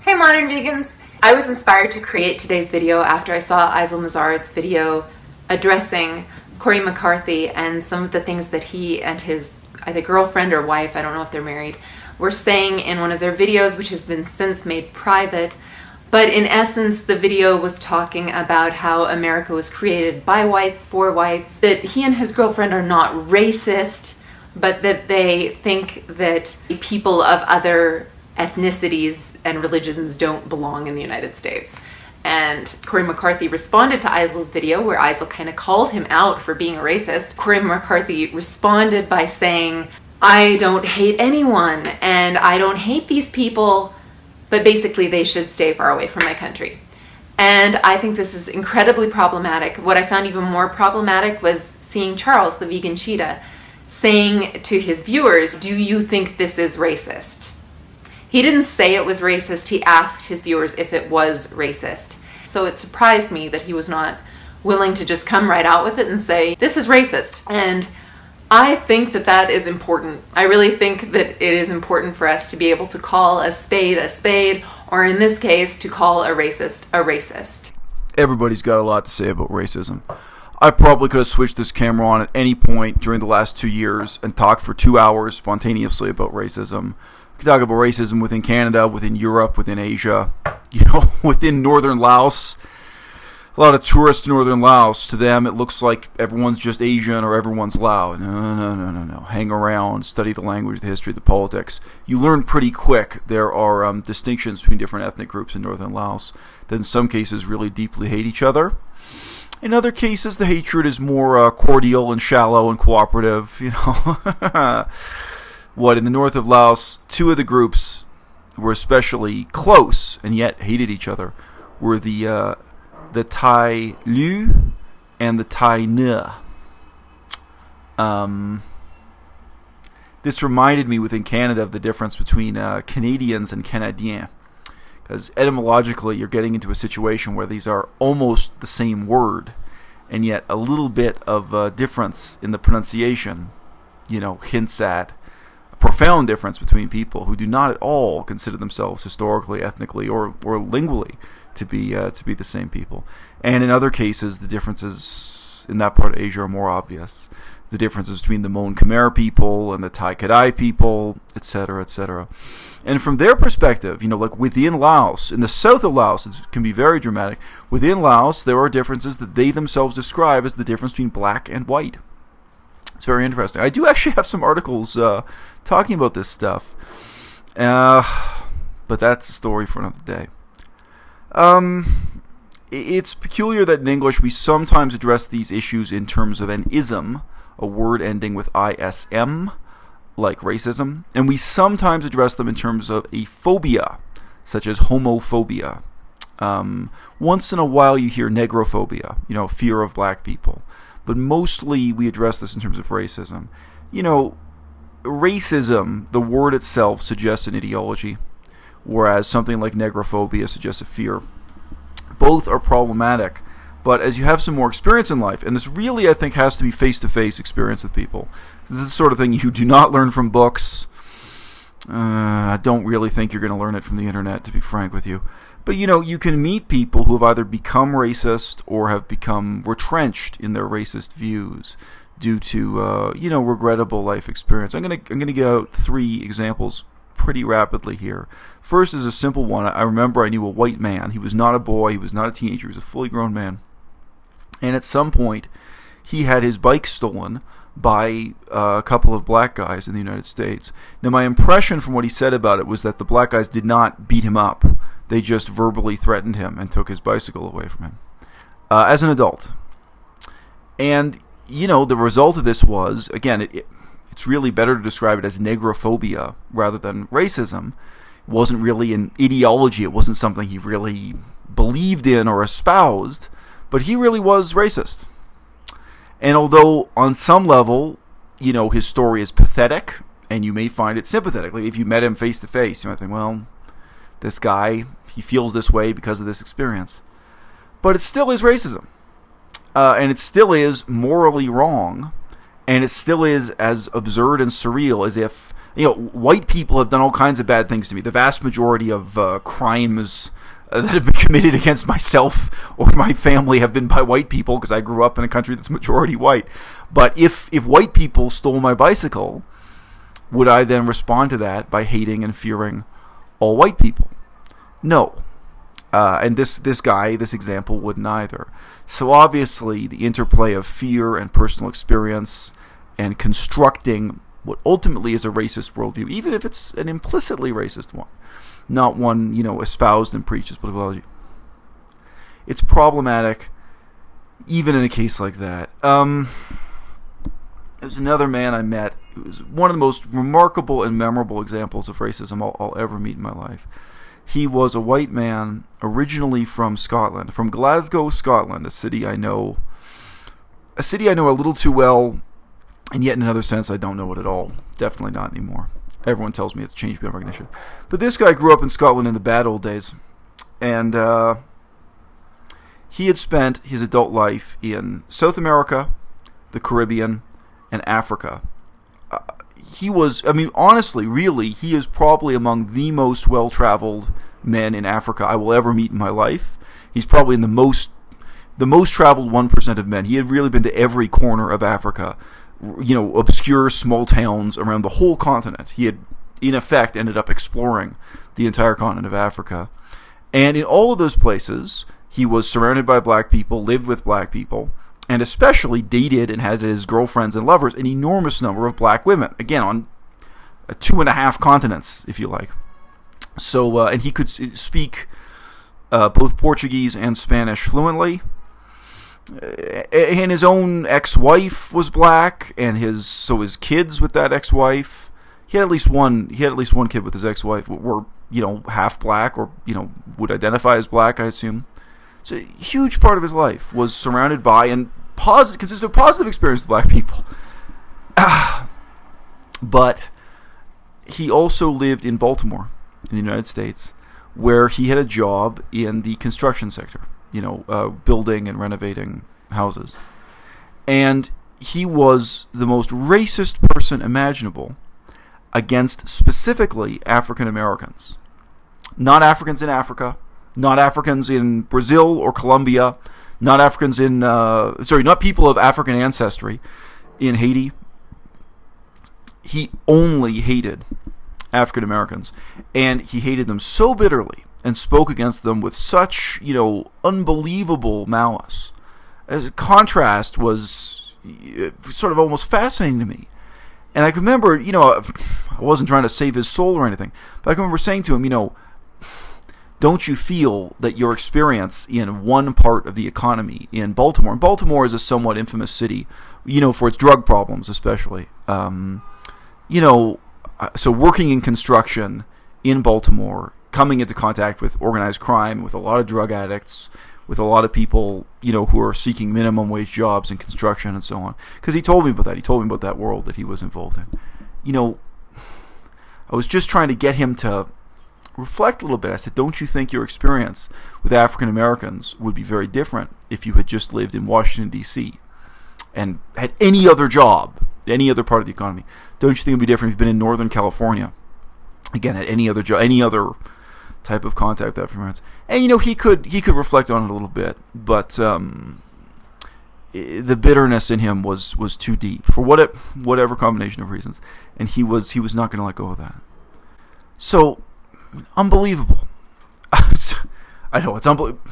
Hey Modern Vegans! I was inspired to create today's video after I saw Aysel Mazard's video addressing Corey McCarthy and some of the things that he and his either girlfriend or wife, I don't know if they're married, were saying in one of their videos, which has been since made private. But in essence, the video was talking about how America was created by whites, for whites, that he and his girlfriend are not racist, but that they think that people of other ethnicities and religions don't belong in the United States. And Corey McCarthy responded to Aysel's video where Aysel kind of called him out for being a racist. Corey McCarthy responded by saying, I don't hate anyone and I don't hate these people, but basically they should stay far away from my country. And I think this is incredibly problematic. What I found even more problematic was seeing Charles, the vegan cheetah, saying to his viewers, do you think this is racist? He didn't say it was racist, he asked his viewers if it was racist. So it surprised me that he was not willing to just come right out with it and say, this is racist. And I think that that is important. I really think that it is important for us to be able to call a spade, or in this case, to call a racist. Everybody's got a lot to say about racism. I probably could have switched this camera on at any point during the last 2 years and talked for 2 hours spontaneously about racism. We could talk about racism within Canada, within Europe, within Asia, within northern Laos. A lot of tourists in northern Laos, to them it looks like everyone's just Asian or everyone's Lao. No. Hang around, study the language, the history, the politics. You learn pretty quick there are distinctions between different ethnic groups in northern Laos that in some cases really deeply hate each other. In other cases, the hatred is more cordial and shallow and cooperative, What, in the north of Laos, two of the groups were especially close and yet hated each other were the Thai Lu and the Thai Nhe. This reminded me within Canada of the difference between Canadians and Canadiens. Because etymologically, you're getting into a situation where these are almost the same word, and yet a little bit of difference in the pronunciation, hints at a profound difference between people who do not at all consider themselves historically, ethnically, or lingually to be the same people. And in other cases, the differences in that part of Asia are more obvious. The differences between the Mon Khmer people and the Thai Kadai people, etc., etc. And from their perspective, like within Laos, in the south of Laos, it can be very dramatic. Within Laos, there are differences that they themselves describe as the difference between black and white. It's very interesting. I do actually have some articles talking about this stuff. But that's a story for another day. It's peculiar that in English we sometimes address these issues in terms of an ism, a word ending with ISM, like racism, and we sometimes address them in terms of a phobia, such as homophobia. Once in a while you hear negrophobia, fear of black people, but mostly we address this in terms of racism. Racism, the word itself, suggests an ideology, whereas something like negrophobia suggests a fear. Both are problematic, but as you have some more experience in life, and this really, I think, has to be face-to-face experience with people. This is the sort of thing you do not learn from books. I don't really think you're going to learn it from the internet, to be frank with you. But, you can meet people who have either become racist or have become retrenched in their racist views due to, regrettable life experience. I'm gonna get out 3 examples pretty rapidly here. First is a simple one. I remember I knew a white man. He was not a boy. He was not a teenager. He was a fully grown man. And at some point, he had his bike stolen by a couple of black guys in the United States. Now, my impression from what he said about it was that the black guys did not beat him up. They just verbally threatened him and took his bicycle away from him as an adult. And, the result of this was, again, it's really better to describe it as negrophobia rather than racism. It wasn't really an ideology. It wasn't something he really believed in or espoused, but he really was racist. And although on some level, his story is pathetic, and you may find it sympathetic. Like if you met him face to face, you might think, well, this guy, he feels this way because of this experience. But it still is racism. And it still is morally wrong. And it still is as absurd and surreal as if White people have done all kinds of bad things to me. The vast majority of crimes that have been committed against myself or my family have been by white people, because I grew up in a country that's majority white. But if white people stole my bicycle, would I then respond to that by hating and fearing all white people? No. And this example wouldn't either. So obviously the interplay of fear and personal experience and constructing what ultimately is a racist worldview, even if it's an implicitly racist one, not one, espoused and preached as political ideology. It's problematic, even in a case like that. There's another man I met who was one of the most remarkable and memorable examples of racism I'll ever meet in my life. He was a white man, originally from Scotland, from Glasgow, Scotland, a city I know a little too well, and yet in another sense I don't know it at all. Definitely not anymore. Everyone tells me it's changed beyond recognition. But this guy grew up in Scotland in the bad old days, and he had spent his adult life in South America, the Caribbean, and Africa. He was, honestly, really, he is probably among the most well-traveled men in Africa I will ever meet in my life. He's probably in the most traveled 1% of men. He had really been to every corner of Africa, obscure small towns around the whole continent. He had, in effect, ended up exploring the entire continent of Africa. And in all of those places, he was surrounded by black people, lived with black people, and especially dated and had as girlfriends and lovers an enormous number of black women. Again, on 2.5 continents, if you like. So, and he could speak both Portuguese and Spanish fluently. And his own ex-wife was black, and his kids with that ex-wife. He had at least one kid with his ex-wife were half black, or would identify as black, I assume. So a huge part of his life was surrounded by and consisted of positive experience with black people. But he also lived in Baltimore, in the United States, where he had a job in the construction sector, building and renovating houses. And he was the most racist person imaginable against specifically African Americans. Not Africans in Africa, not Africans in Brazil or Colombia, not Africans in, not people of African ancestry in Haiti. He only hated African Americans, and he hated them so bitterly and spoke against them with such, unbelievable malice. As a contrast was sort of almost fascinating to me. And I can remember, I wasn't trying to save his soul or anything, but I can remember saying to him, don't you feel that your experience in one part of the economy in Baltimore, and Baltimore is a somewhat infamous city, for its drug problems especially, so working in construction in Baltimore, coming into contact with organized crime, with a lot of drug addicts, with a lot of people, who are seeking minimum wage jobs in construction and so on. Because he told me about that. He told me about that world that he was involved in. I was just trying to get him to reflect a little bit. I said, don't you think your experience with African Americans would be very different if you had just lived in Washington, D.C. and had any other job, any other part of the economy? Don't you think it would be different if you've been in Northern California? Again, had any other job, any other type of contact with African Americans? And, he could reflect on it a little bit, but the bitterness in him was too deep for whatever combination of reasons, and he was not going to let go of that. So, unbelievable. I know, it's unbelievable.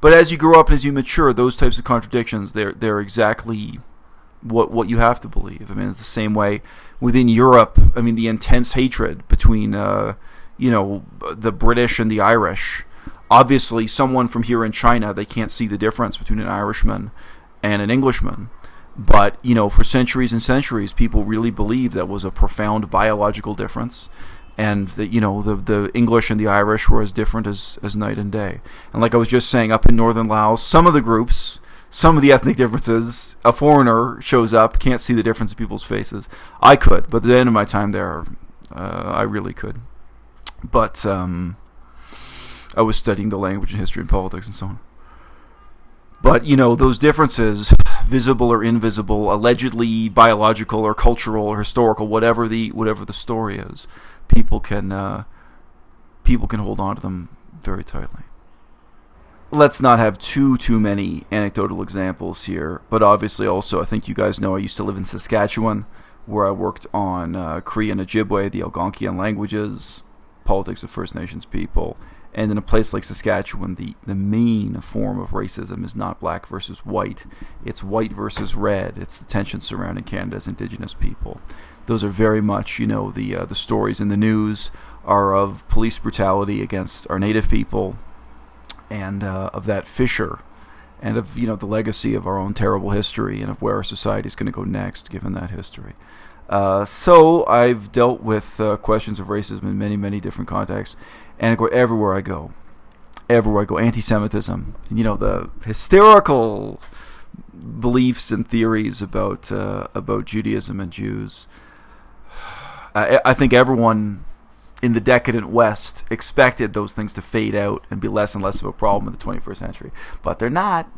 But as you grow up and as you mature, those types of contradictions, they're exactly what you have to believe. It's the same way within Europe. The intense hatred between the British and the Irish. Obviously, someone from here in China, they can't see the difference between an Irishman and an Englishman. But, for centuries and centuries, people really believed that was a profound biological difference. And that, the English and the Irish were as different as night and day. And like I was just saying, up in northern Laos, some of the groups, some of the ethnic differences, a foreigner shows up, can't see the difference in people's faces. I could, but at the end of my time there, I really could. But I was studying the language and history and politics and so on. But, those differences, visible or invisible, allegedly biological or cultural or historical, whatever the story is, people can hold on to them very tightly. Let's not have too many anecdotal examples here, but obviously also, I think you guys know I used to live in Saskatchewan, where I worked on Cree and Ojibwe, the Algonquian languages, politics of First Nations people. And in a place like Saskatchewan, the main form of racism is not black versus white. It's white versus red. It's the tension surrounding Canada's Indigenous people. Those are very much, the stories in the news are of police brutality against our Native people, and of that fissure, and of the legacy of our own terrible history, and of where our society is going to go next, given that history. So I've dealt with questions of racism in many different contexts, and everywhere I go, anti-Semitism, the hysterical beliefs and theories about Judaism and Jews. I think everyone in the decadent West expected those things to fade out and be less and less of a problem in the 21st century, but they're not.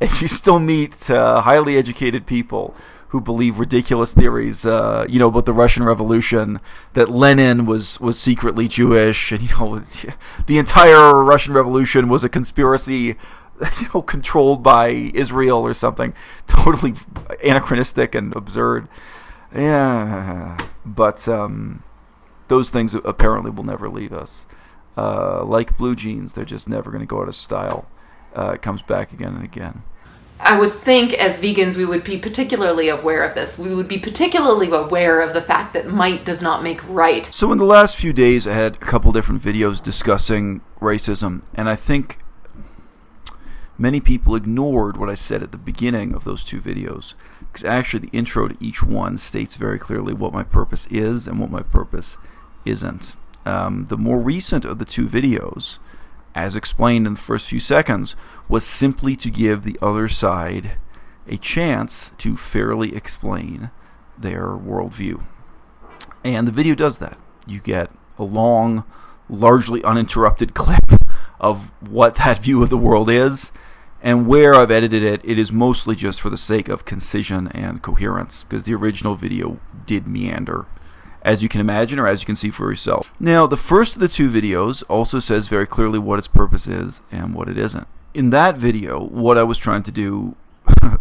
And you still meet highly educated people who believe ridiculous theories, about the Russian Revolution, that Lenin was secretly Jewish, and the entire Russian Revolution was a conspiracy, controlled by Israel or something, totally anachronistic and absurd. Yeah, but those things apparently will never leave us. Like blue jeans, they're just never going to go out of style. It comes back again and again. I would think as vegans we would be particularly aware of this. We would be particularly aware of the fact that might does not make right. So in the last few days I had a couple different videos discussing racism, and I think many people ignored what I said at the beginning of those two videos, because actually the intro to each one states very clearly what my purpose is and what my purpose isn't. The more recent of the two videos, as explained in the first few seconds, was simply to give the other side a chance to fairly explain their worldview. And the video does that. You get a long, largely uninterrupted clip of what that view of the world is, and where I've edited it, it is mostly just for the sake of concision and coherence, because the original video did meander, as you can imagine, or as you can see for yourself. Now, the first of the two videos also says very clearly what its purpose is and what it isn't. In that video, what I was trying to do,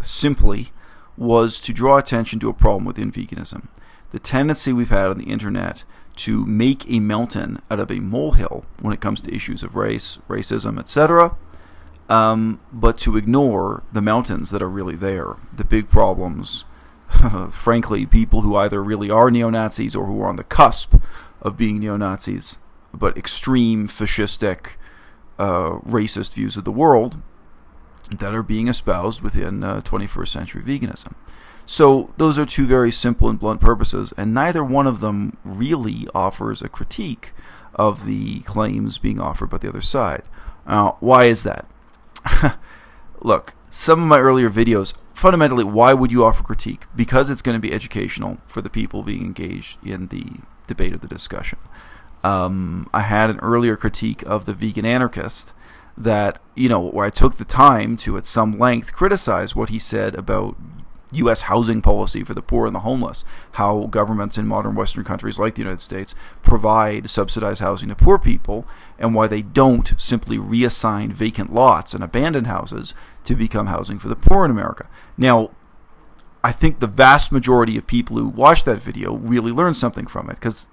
simply, was to draw attention to a problem within veganism. The tendency we've had on the internet to make a mountain out of a molehill when it comes to issues of race, racism, etc., but to ignore the mountains that are really there, the big problems. Frankly, people who either really are neo-Nazis or who are on the cusp of being neo-Nazis, but extreme fascistic, racist views of the world that are being espoused within 21st century veganism. So those are two very simple and blunt purposes, and neither one of them really offers a critique of the claims being offered by the other side. Why is that? Look, some of my earlier videos, fundamentally, why would you offer critique? Because it's going to be educational for the people being engaged in the debate or the discussion. I had an earlier critique of the vegan anarchist that, where I took the time to, at some length, criticize what he said about U.S. housing policy for the poor and the homeless, how governments in modern Western countries like the United States provide subsidized housing to poor people, and why they don't simply reassign vacant lots and abandoned houses to become housing for the poor in America. Now, I think the vast majority of people who watch that video really learn something from it, because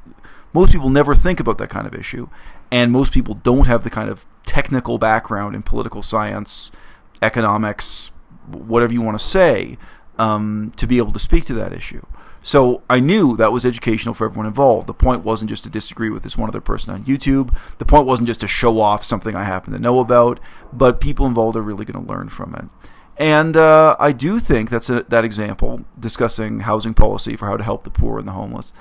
most people never think about that kind of issue, and most people don't have the kind of technical background in political science, economics, whatever you want to say, to be able to speak to that issue. So I knew that was educational for everyone involved. The point wasn't just to disagree with this one other person on YouTube. The point wasn't just to show off something I happen to know about, but people involved are really going to learn from it. And I do think that example, discussing housing policy for how to help the poor and the homeless,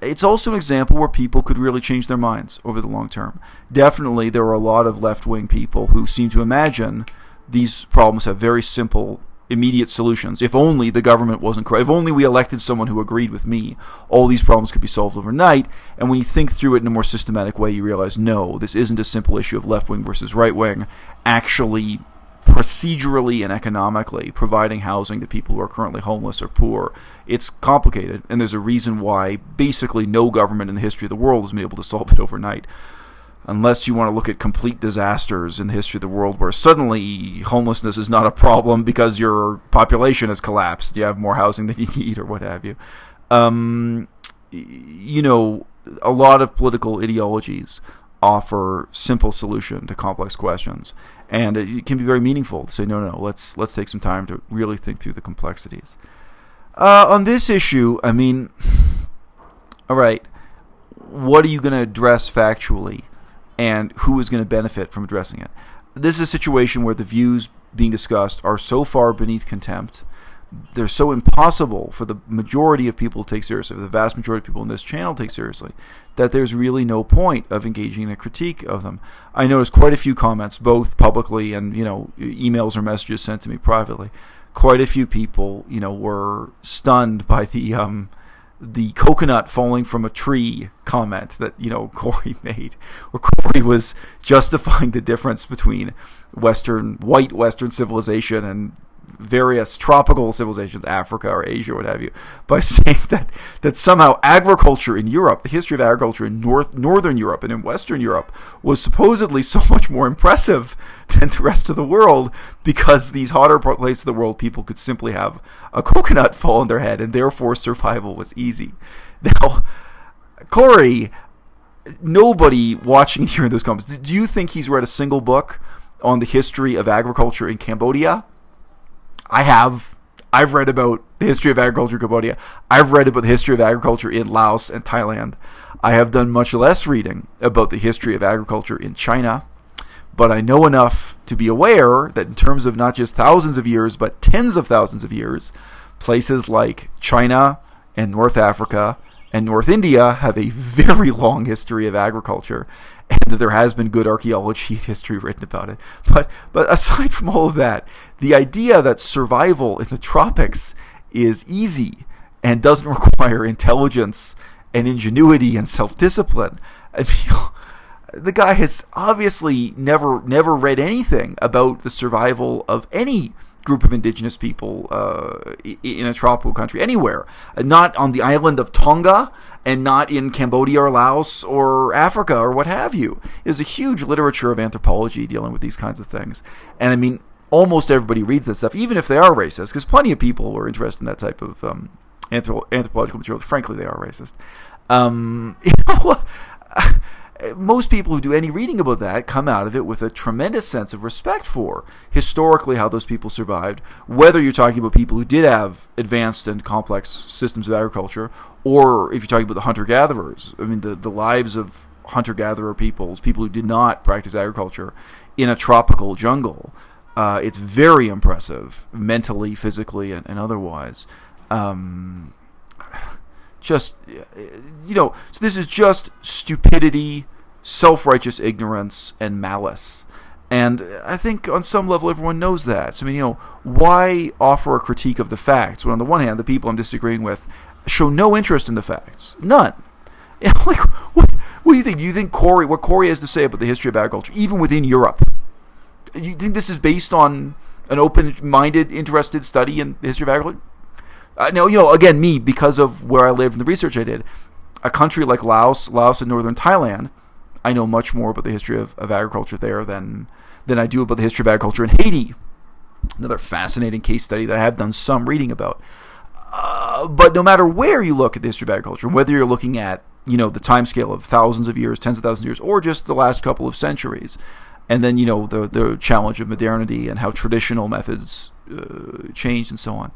it's also an example where people could really change their minds over the long term. Definitely, there are a lot of left-wing people who seem to imagine these problems have very simple immediate solutions. If only the government wasn't corrupt. If only we elected someone who agreed with me, all these problems could be solved overnight. And when you think through it in a more systematic way, you realize, no, this isn't a simple issue of left-wing versus right-wing. Actually, procedurally and economically, providing housing to people who are currently homeless or poor, it's complicated. And there's a reason why basically no government in the history of the world has been able to solve it overnight. Unless you want to look at complete disasters in the history of the world where suddenly homelessness is not a problem because your population has collapsed, you have more housing than you need or what have you. You know, a lot of political ideologies offer simple solution to complex questions. And it can be very meaningful to say, no, let's take some time to really think through the complexities. On this issue, I mean, all right, what are you going to address factually? And who is going to benefit from addressing it? This is a situation where the views being discussed are so far beneath contempt, they're so impossible for the majority of people to take seriously, for the vast majority of people in this channel to take seriously, that there's really no point of engaging in a critique of them. I noticed quite a few comments, both publicly and, emails or messages sent to me privately. Quite a few people, were stunned by the coconut falling from a tree comment that, Corey made, where Corey was justifying the difference between white Western civilization and various tropical civilizations, Africa or Asia or what have you, by saying that somehow agriculture in Europe, the history of agriculture in northern Europe and in Western Europe was supposedly so much more impressive than the rest of the world because these hotter places of the world, people could simply have a coconut fall on their head and therefore survival was easy. Now, Corey, nobody watching here in those comments, do you think he's read a single book on the history of agriculture in Cambodia? I have. I've read about the history of agriculture in Cambodia. I've read about the history of agriculture in Laos and Thailand. I have done much less reading about the history of agriculture in China, but I know enough to be aware that in terms of not just thousands of years, but tens of thousands of years, places like China and North Africa and North India have a very long history of agriculture, and that there has been good archaeology and history written about it. But aside from all of that, the idea that survival in the tropics is easy and doesn't require intelligence and ingenuity and self-discipline, I mean, the guy has obviously never read anything about the survival of any group of indigenous people in a tropical country anywhere. Not on the island of Tonga and not in Cambodia or Laos or Africa or what have you. There's a huge literature of anthropology dealing with these kinds of things. And I mean, almost everybody reads that stuff, even if they are racist, because plenty of people are interested in that type of anthropological material. Frankly, they are racist. Most people who do any reading about that come out of it with a tremendous sense of respect for historically how those people survived, whether you're talking about people who did have advanced and complex systems of agriculture, or if you're talking about the hunter-gatherers. I mean, the lives of hunter-gatherer peoples, people who did not practice agriculture in a tropical jungle. It's very impressive, mentally, physically, and otherwise. So this is just stupidity, self-righteous ignorance, and malice. And I think on some level everyone knows that. So, I mean, why offer a critique of the facts when on the one hand the people I'm disagreeing with show no interest in the facts? None. What do you think? Do you think what Corey has to say about the history of agriculture, even within Europe, you think this is based on an open-minded, interested study in the history of agriculture? Now, again, me, because of where I lived and the research I did, a country like Laos and northern Thailand, I know much more about the history of agriculture there than I do about the history of agriculture in Haiti. Another fascinating case study that I have done some reading about. But no matter where you look at the history of agriculture, whether you're looking at, the timescale of thousands of years, tens of thousands of years, or just the last couple of centuries, and then, the challenge of modernity and how traditional methods changed and so on,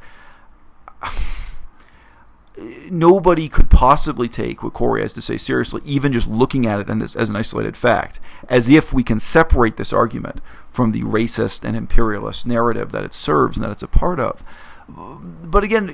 nobody could possibly take what Corey has to say seriously, even just looking at it as an isolated fact, as if we can separate this argument from the racist and imperialist narrative that it serves and that it's a part of. But again,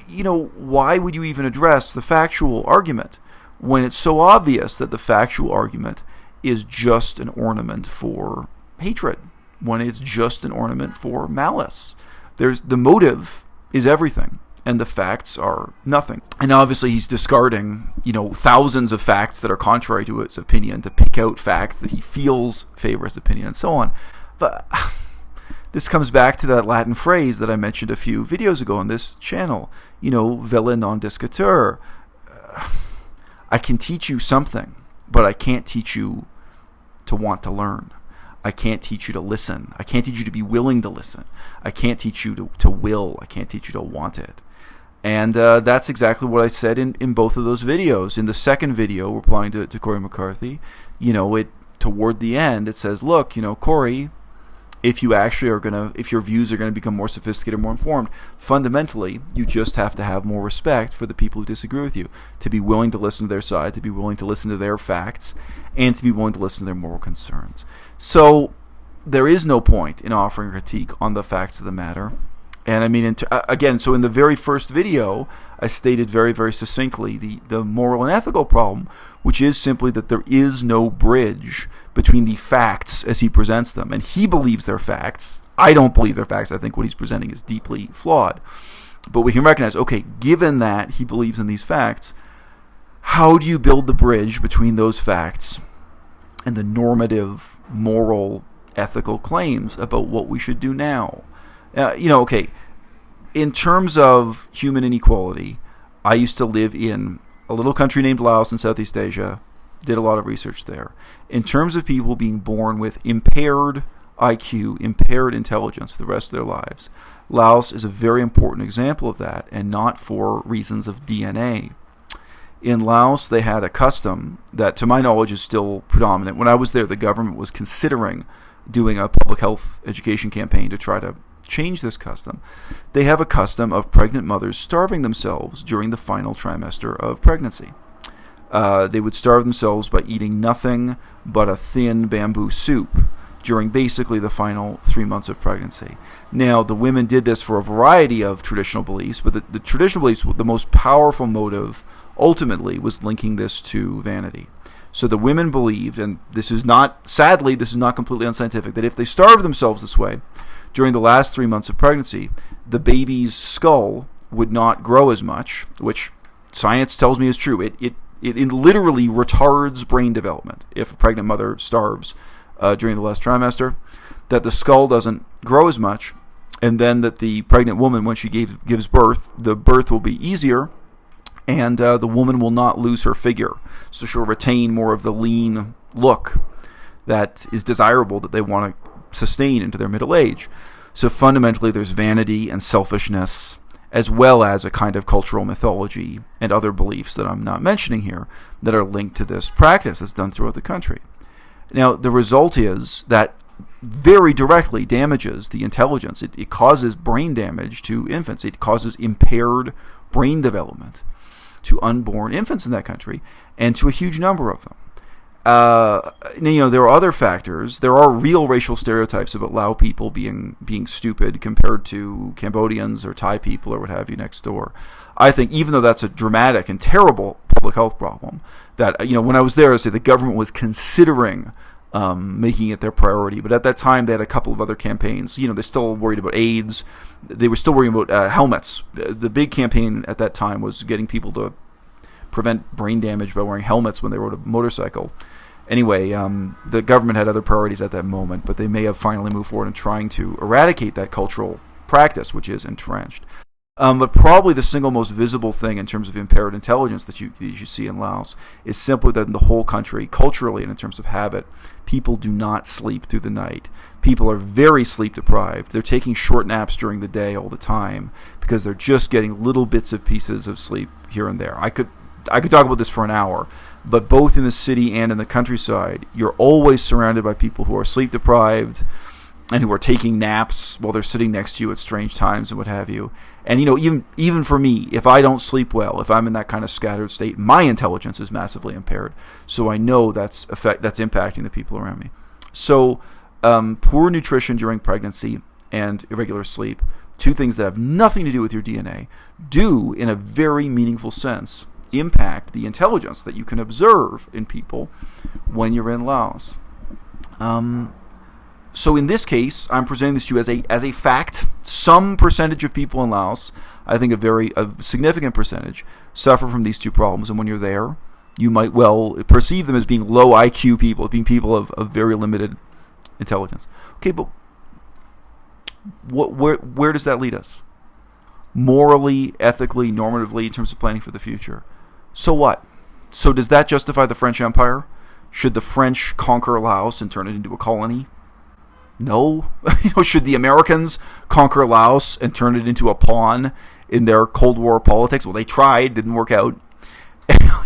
why would you even address the factual argument when it's so obvious that the factual argument is just an ornament for hatred, when it's just an ornament for malice? the motive is everything, and the facts are nothing. And obviously he's discarding, thousands of facts that are contrary to his opinion to pick out facts that he feels favor his opinion, and so on. But this comes back to that Latin phrase that I mentioned a few videos ago on this channel, velle non discutere. I can teach you something, but I can't teach you to want to learn. I can't teach you to listen. I can't teach you to be willing to listen. I can't teach you to will. I can't teach you to want it. And that's exactly what I said in both of those videos. In the second video, replying to Corey McCarthy, toward the end, it says, look, Corey, if you actually if your views are going to become more sophisticated, more informed, fundamentally, you just have to have more respect for the people who disagree with you, to be willing to listen to their side, to be willing to listen to their facts, and to be willing to listen to their moral concerns. So there is no point in offering a critique on the facts of the matter. And I mean, again, so in the very first video, I stated very, very succinctly the moral and ethical problem, which is simply that there is no bridge between the facts as he presents them. And he believes they're facts. I don't believe they're facts. I think what he's presenting is deeply flawed. But we can recognize, okay, given that he believes in these facts, how do you build the bridge between those facts and the normative, moral, ethical claims about what we should do now? Okay, in terms of human inequality, I used to live in a little country named Laos in Southeast Asia, did a lot of research there. In terms of people being born with impaired IQ, impaired intelligence for the rest of their lives, Laos is a very important example of that, and not for reasons of DNA. In Laos, they had a custom that, to my knowledge, is still predominant. When I was there, the government was considering doing a public health education campaign to try to change this custom. They have a custom of pregnant mothers starving themselves during the final trimester of pregnancy. They would starve themselves by eating nothing but a thin bamboo soup during basically the final 3 months of pregnancy. Now, the women did this for a variety of traditional beliefs, but the traditional beliefs, the most powerful motive ultimately was linking this to vanity. So the women believed, and sadly, this is not completely unscientific, that if they starved themselves this way during the last 3 months of pregnancy, the baby's skull would not grow as much, which science tells me is true. It literally retards brain development if a pregnant mother starves during the last trimester, that the skull doesn't grow as much, and then that the pregnant woman, when she gives birth, the birth will be easier, and the woman will not lose her figure. So she'll retain more of the lean look that is desirable, that they want to sustain into their middle age. So fundamentally, there's vanity and selfishness, as well as a kind of cultural mythology and other beliefs that I'm not mentioning here that are linked to this practice that's done throughout the country. Now, the result is that very directly damages the intelligence. It causes brain damage to infants. It causes impaired brain development to unborn infants in that country, and to a huge number of them. There are other factors. There are real racial stereotypes about Lao people being stupid compared to Cambodians or Thai people or what have you next door. I think even though that's a dramatic and terrible public health problem, that when I was there, I say the government was considering making it their priority. But at that time, they had a couple of other campaigns. They're still worried about AIDS. They were still worried about helmets. The big campaign at that time was getting people to prevent brain damage by wearing helmets when they rode a motorcycle. Anyway, the government had other priorities at that moment, but they may have finally moved forward in trying to eradicate that cultural practice, which is entrenched. But probably the single most visible thing in terms of impaired intelligence that you see in Laos is simply that in the whole country, culturally and in terms of habit, people do not sleep through the night. People are very sleep deprived. They're taking short naps during the day all the time because they're just getting little bits of pieces of sleep here and there. I could talk about this for an hour, but both in the city and in the countryside, you're always surrounded by people who are sleep deprived and who are taking naps while they're sitting next to you at strange times and what have you. And even for me, if I don't sleep well, if I'm in that kind of scattered state, my intelligence is massively impaired. So I know that's impacting the people around me. So poor nutrition during pregnancy and irregular sleep, two things that have nothing to do with your DNA, do in a very meaningful sense impact the intelligence that you can observe in people when you're in Laos. So in this case, I'm presenting this to you as a fact. Some percentage of people in Laos, I think a significant percentage, suffer from these two problems. And when you're there, you might well perceive them as being low IQ people, being people of very limited intelligence. Okay, but where does that lead us? Morally, ethically, normatively, in terms of planning for the future. So what? So does that justify the French Empire? Should the French conquer Laos and turn it into a colony? No. Should the Americans conquer Laos and turn it into a pawn in their Cold War politics? Well, they tried, didn't work out.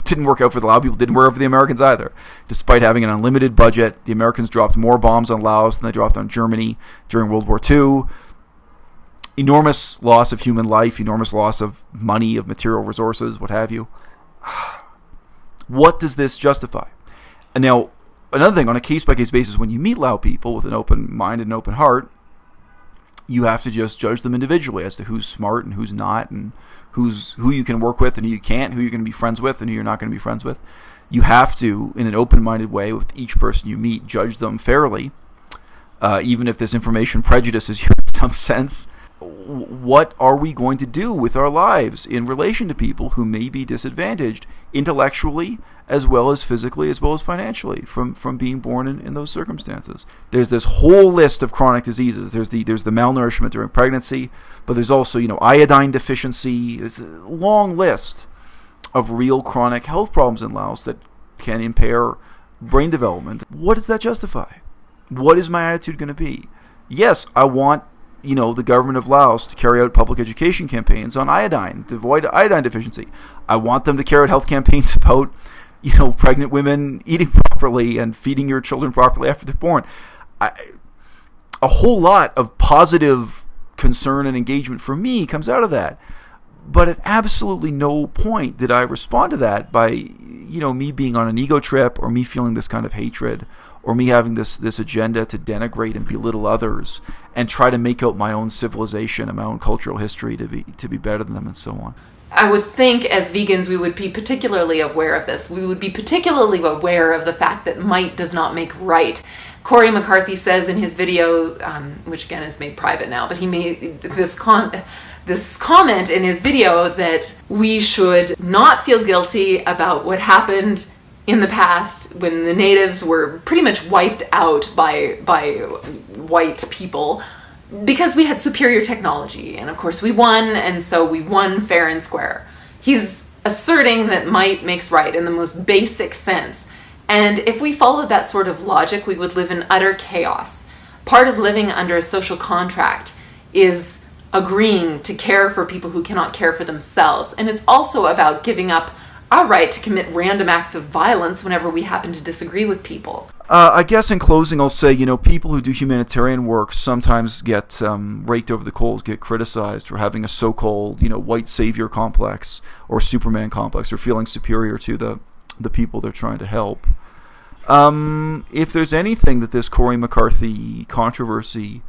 Didn't work out for the Lao people, didn't work out for the Americans either. Despite having an unlimited budget, the Americans dropped more bombs on Laos than they dropped on Germany during World War II. Enormous loss of human life, enormous loss of money, of material resources, what have you. What does this justify? And now, another thing, on a case-by-case basis, when you meet Lao people with an open mind and an open heart, you have to just judge them individually as to who's smart and who's not, and who you can work with and who you can't, who you're going to be friends with and who you're not going to be friends with. You have to, in an open-minded way, with each person you meet, judge them fairly, even if this information prejudices you in some sense. What are we going to do with our lives in relation to people who may be disadvantaged intellectually as well as physically as well as financially from being born in those circumstances? There's this whole list of chronic diseases. There's the malnourishment during pregnancy, but there's also iodine deficiency. There's a long list of real chronic health problems in Laos that can impair brain development. What does that justify? What is my attitude going to be? Yes, I want the government of Laos to carry out public education campaigns on iodine, to avoid iodine deficiency. I want them to carry out health campaigns about, pregnant women eating properly and feeding your children properly after they're born. A whole lot of positive concern and engagement for me comes out of that. But at absolutely no point did I respond to that by, me being on an ego trip or me feeling this kind of hatred or me having this agenda to denigrate and belittle others and try to make out my own civilization and my own cultural history to be better than them and so on. I would think as vegans we would be particularly aware of this. We would be particularly aware of the fact that might does not make right. Corey McCarthy says in his video, which again is made private now, but he made this comment in his video that we should not feel guilty about what happened in the past when the natives were pretty much wiped out by white people because we had superior technology, and of course we won, and so we won fair and square. He's asserting that might makes right in the most basic sense, and if we followed that sort of logic, we would live in utter chaos. Part of living under a social contract is agreeing to care for people who cannot care for themselves, and it's also about giving up our right to commit random acts of violence whenever we happen to disagree with people. I guess in closing I'll say, people who do humanitarian work sometimes get raked over the coals, get criticized for having a so-called, white savior complex or Superman complex or feeling superior to the people they're trying to help. If there's anything that this Corey McCarthy controversy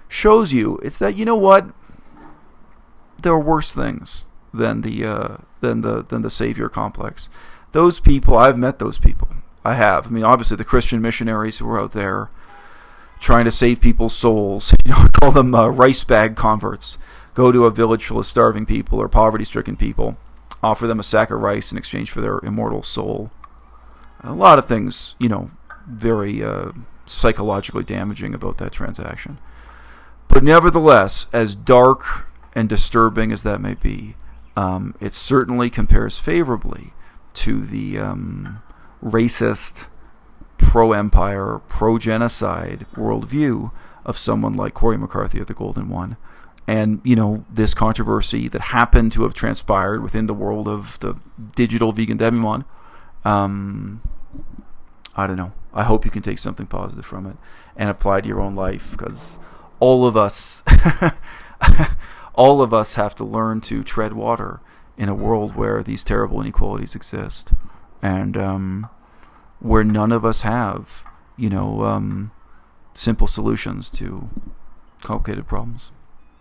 shows you, it's that, what? There are worse things than the savior complex. Those people, I've met those people. I have. Obviously the Christian missionaries who are out there trying to save people's souls. Call them rice bag converts. Go to a village full of starving people or poverty-stricken people, offer them a sack of rice in exchange for their immortal soul. A lot of things, very psychologically damaging about that transaction. But nevertheless, as dark and disturbing as that may be, it certainly compares favorably to the racist, pro-empire, pro-genocide worldview of someone like Corey McCarthy of the Golden One. And, this controversy that happened to have transpired within the world of the digital vegan demi-monde, I don't know. I hope you can take something positive from it and apply to your own life, because all of us have to learn to tread water in a world where these terrible inequalities exist, and where none of us have, simple solutions to complicated problems.